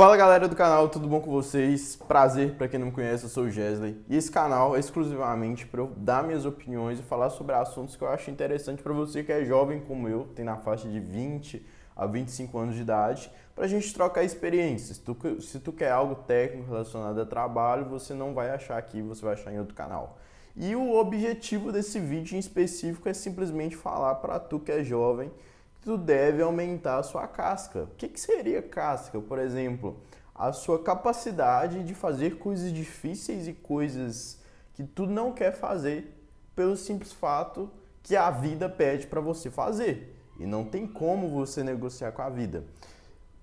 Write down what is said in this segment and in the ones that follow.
Fala galera do canal, tudo bom com vocês? Prazer, pra quem não me conhece, eu sou o Gesley e esse canal é exclusivamente para eu dar minhas opiniões e falar sobre assuntos que eu acho interessante para você que é jovem como eu, tem na faixa de 20 a 25 anos de idade, pra gente trocar experiências. Se tu quer algo técnico relacionado a trabalho, você não vai achar aqui, você vai achar em outro canal. E o objetivo desse vídeo em específico é simplesmente falar para tu que é jovem tu deve aumentar a sua casca. O que seria casca? Por exemplo, a sua capacidade de fazer coisas difíceis e coisas que tu não quer fazer pelo simples fato que a vida pede para você fazer. E não tem como você negociar com a vida.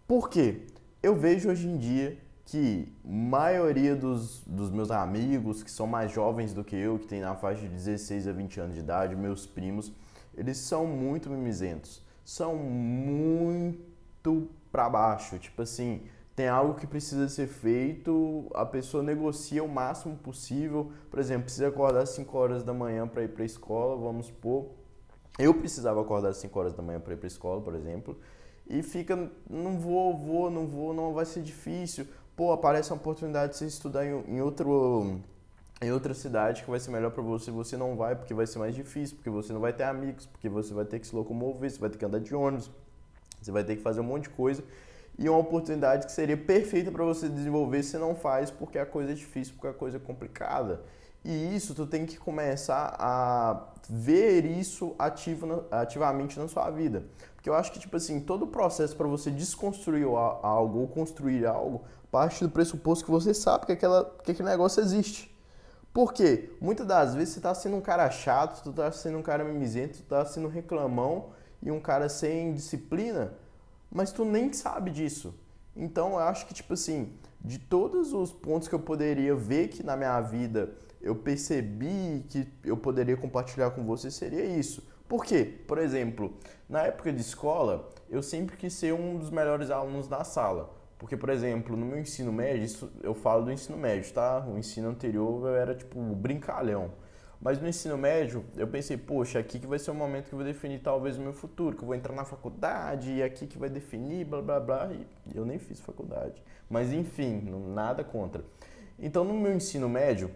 Por quê? Eu vejo hoje em dia que a maioria dos meus amigos que são mais jovens do que eu, que tem na faixa de 16 a 20 anos de idade, meus primos, eles são muito mimizentos, são muito pra baixo. Tipo assim, tem algo que precisa ser feito, a pessoa negocia o máximo possível. Por exemplo, precisa acordar às 5 horas da manhã para ir para a escola, vamos supor. Eu precisava acordar às 5 horas da manhã para ir para a escola, por exemplo, e fica, não vai ser difícil. Pô, aparece uma oportunidade de você estudar em outra cidade que vai ser melhor para você, você não vai porque vai ser mais difícil, porque você não vai ter amigos, porque você vai ter que se locomover, você vai ter que andar de ônibus, você vai ter que fazer um monte de coisa. E é uma oportunidade que seria perfeita para você desenvolver, você não faz porque a coisa é difícil, porque a coisa é complicada. E isso tu tem que começar a ver isso ativamente na sua vida. Porque eu acho que, tipo assim, todo o processo para você desconstruir algo ou construir algo parte do pressuposto que você sabe que aquele negócio existe. Por quê? Muitas das vezes você tá sendo um cara chato, tu tá sendo um cara mimizento, tu tá sendo um reclamão e um cara sem disciplina, mas tu nem sabe disso. Então eu acho que, tipo assim, de todos os pontos que eu poderia ver que na minha vida eu percebi que eu poderia compartilhar com você, seria isso. Por quê? Por exemplo, na época de escola, eu sempre quis ser um dos melhores alunos da sala. Porque, por exemplo, no meu ensino médio, isso eu falo do ensino médio, tá? O ensino anterior eu era tipo brincalhão. Mas no ensino médio, eu pensei, poxa, aqui que vai ser o momento que eu vou definir talvez o meu futuro, que eu vou entrar na faculdade e aqui que vai definir, blá blá blá. E eu nem fiz faculdade. Mas enfim, nada contra. Então, no meu ensino médio,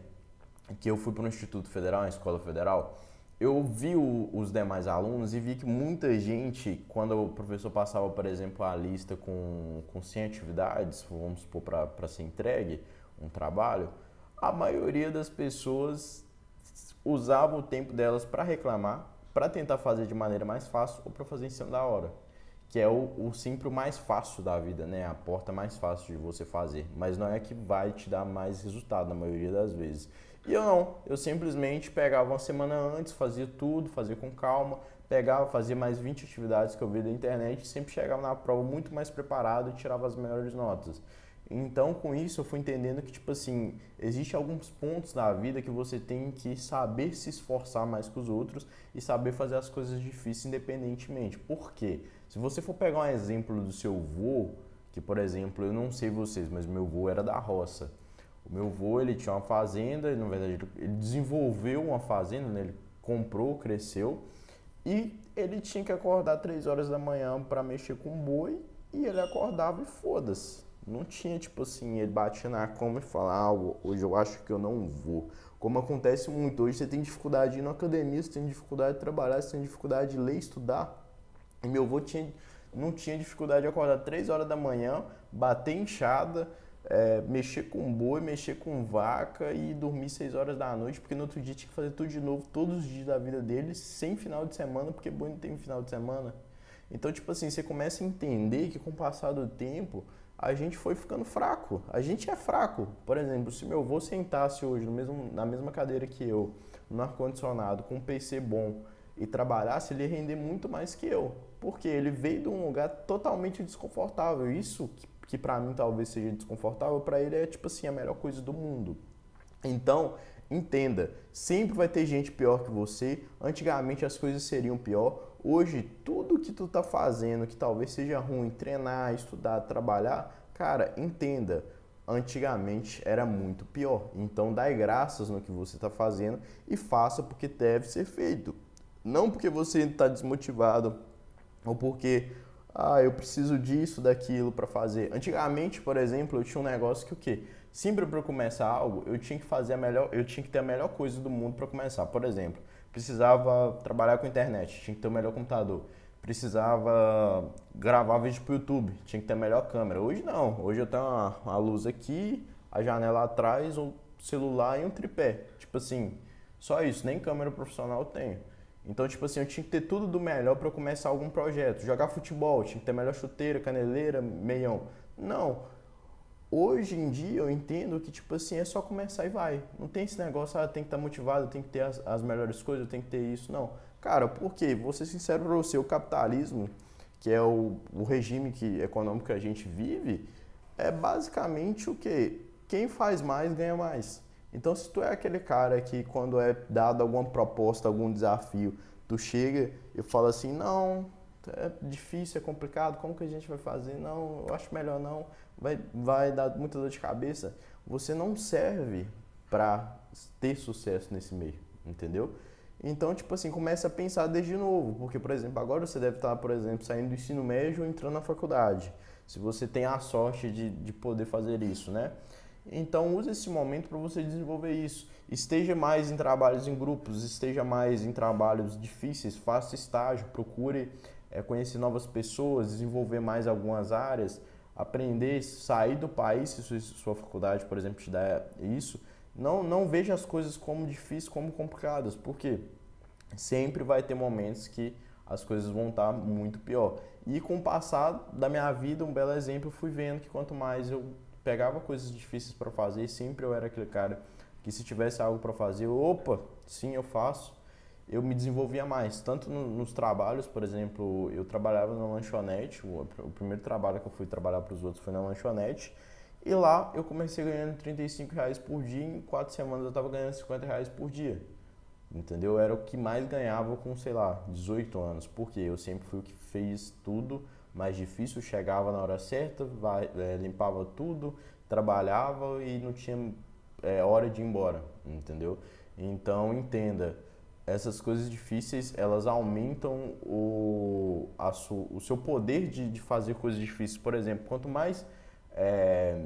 que eu fui para o Instituto Federal, uma escola federal, eu vi os demais alunos e vi que muita gente, quando o professor passava, por exemplo, a lista com 100 atividades, vamos supor, para ser entregue, um trabalho, a maioria das pessoas usava o tempo delas para reclamar, para tentar fazer de maneira mais fácil ou para fazer em cima da hora. Que é sempre o mais fácil da vida, né? A porta mais fácil de você fazer. Mas não é que vai te dar mais resultado na maioria das vezes. E eu não, eu simplesmente pegava uma semana antes, fazia tudo, fazia com calma, pegava, fazia mais 20 atividades que eu vi da internet e sempre chegava na prova muito mais preparado e tirava as melhores notas. Então, com isso, eu fui entendendo que, tipo assim, existe alguns pontos na vida que você tem que saber se esforçar mais que os outros e saber fazer as coisas difíceis independentemente. Por quê? Se você for pegar um exemplo do seu vô, que, por exemplo, eu não sei vocês, mas meu vô era da roça. O meu vô, ele tinha uma fazenda, na verdade, ele desenvolveu uma fazenda, né? Ele comprou, cresceu e ele tinha que acordar 3 horas da manhã para mexer com boi e ele acordava e foda-se. Não tinha, tipo assim, ele batia na cama e falava, hoje eu acho que eu não vou. Como acontece muito, hoje você tem dificuldade de ir na academia, você tem dificuldade de trabalhar, você tem dificuldade de ler, estudar. E meu avô não tinha dificuldade de acordar 3 horas da manhã, bater enxada, mexer com boi, mexer com vaca e dormir 6 horas da noite, porque no outro dia tinha que fazer tudo de novo, todos os dias da vida dele, sem final de semana, porque boi não tem final de semana. Então, tipo assim, você começa a entender que com o passar do tempo, a gente foi ficando fraco. A gente é fraco. Por exemplo, se meu avô sentasse hoje na mesma cadeira que eu, no ar-condicionado, com um PC bom e trabalhasse, ele ia render muito mais que eu. Porque ele veio de um lugar totalmente desconfortável. Isso que para mim talvez seja desconfortável, para ele é tipo assim, a melhor coisa do mundo. Então, entenda, sempre vai ter gente pior que você. Antigamente as coisas seriam pior. Hoje, tudo que tu tá fazendo que talvez seja ruim, treinar, estudar, trabalhar, cara, entenda, antigamente era muito pior. Então, dai graças no que você está fazendo e faça porque deve ser feito. Não porque você está desmotivado ou porque Ah, eu preciso disso, daquilo para fazer. Antigamente, por exemplo, eu tinha um negócio que o quê? Sempre para começar algo, eu tinha que fazer a melhor, eu tinha que ter a melhor coisa do mundo para começar. Por exemplo, precisava trabalhar com internet, tinha que ter o melhor computador. Precisava gravar vídeo pro YouTube, tinha que ter a melhor câmera. Hoje não, hoje eu tenho uma luz aqui, a janela atrás, um celular e um tripé. Tipo assim, só isso, nem câmera profissional eu tenho. Então, tipo assim, eu tinha que ter tudo do melhor para começar algum projeto. Jogar futebol, tinha que ter melhor chuteira, caneleira, meião. Não. Hoje em dia eu entendo que, tipo assim, é só começar e vai. Não tem esse negócio, ah, tem que estar motivado, tem que ter as melhores coisas, tem que ter isso. Não. Cara, por quê? Vou ser sincero pra você, o capitalismo, que é o regime econômico que a gente vive, é basicamente o quê? Quem faz mais ganha mais. Então, se tu é aquele cara que quando é dado alguma proposta, algum desafio, tu chega e fala assim, não, é difícil, é complicado, como que a gente vai fazer? Não, eu acho melhor não, vai dar muita dor de cabeça. Você não serve para ter sucesso nesse meio, entendeu? Então, tipo assim, começa a pensar desde novo, porque, por exemplo, agora você deve estar, por exemplo, saindo do ensino médio ou entrando na faculdade, se você tem a sorte de poder fazer isso, né? Então, use esse momento para você desenvolver isso. Esteja mais em trabalhos em grupos, esteja mais em trabalhos difíceis, faça estágio, procure conhecer novas pessoas, desenvolver mais algumas áreas, aprender, sair do país, se sua faculdade, por exemplo, te dá isso. Não veja as coisas como difíceis, como complicadas, porque sempre vai ter momentos que as coisas vão estar muito pior. E com o passar da minha vida, um belo exemplo, eu fui vendo que quanto mais eu pegava coisas difíceis para fazer, sempre eu era aquele cara que se tivesse algo para fazer, opa, sim, eu faço, eu me desenvolvia mais. Tanto nos trabalhos, por exemplo, eu trabalhava na lanchonete, o primeiro trabalho que eu fui trabalhar para os outros foi na lanchonete, e lá eu comecei ganhando R$ 35 por dia, em 4 semanas eu estava ganhando R$ 50 por dia. Entendeu? Era o que mais ganhava com, sei lá, 18 anos. Porque eu sempre fui o que fez tudo mais difícil, chegava na hora certa, limpava tudo, trabalhava e não tinha hora de ir embora, entendeu? Então, entenda, essas coisas difíceis, elas aumentam o seu poder de fazer coisas difíceis. Por exemplo, quanto mais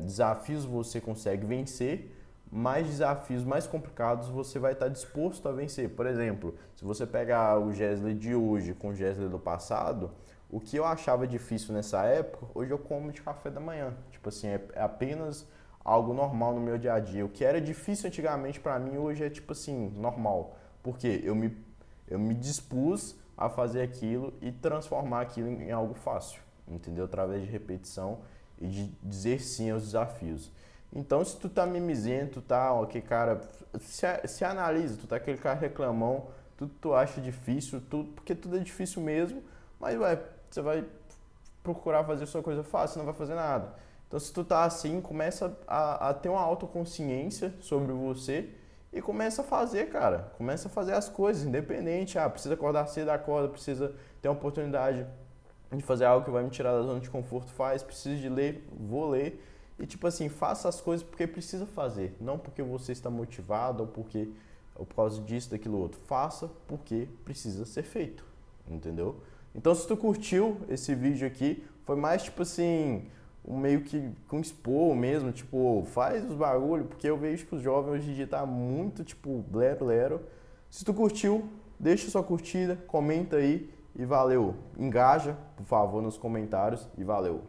desafios você consegue vencer, mais desafios mais complicados você vai estar disposto a vencer. Por exemplo, se você pegar o Gesley de hoje com o Gesley do passado, o que eu achava difícil nessa época, hoje eu como de café da manhã. Tipo assim, é apenas algo normal no meu dia a dia. O que era difícil antigamente para mim, hoje é tipo assim, normal. Porque eu me dispus a fazer aquilo e transformar aquilo em algo fácil, entendeu? Através de repetição e de dizer sim aos desafios. Então, se tu tá mimizento, tá, ok, cara, se analisa, tu tá aquele cara reclamão, tudo tu acha difícil, tudo, porque tudo é difícil mesmo, mas você vai procurar fazer sua coisa fácil, não vai fazer nada. Então, se tu tá assim, começa a ter uma autoconsciência sobre você e começa a fazer, cara. Começa a fazer as coisas, independente. Ah, precisa acordar cedo, acorda, precisa ter uma oportunidade de fazer algo que vai me tirar da zona de conforto, faz. Preciso de ler, vou ler. E tipo assim, faça as coisas porque precisa fazer, não porque você está motivado ou por causa disso, daquilo outro. Faça porque precisa ser feito, entendeu? Então, se tu curtiu esse vídeo aqui, foi mais tipo assim, um meio que com expor mesmo, tipo, faz os barulhos, porque eu vejo que os jovens hoje em dia tá muito tipo lero. Se tu curtiu, deixa sua curtida, comenta aí e valeu. Engaja, por favor, nos comentários e valeu.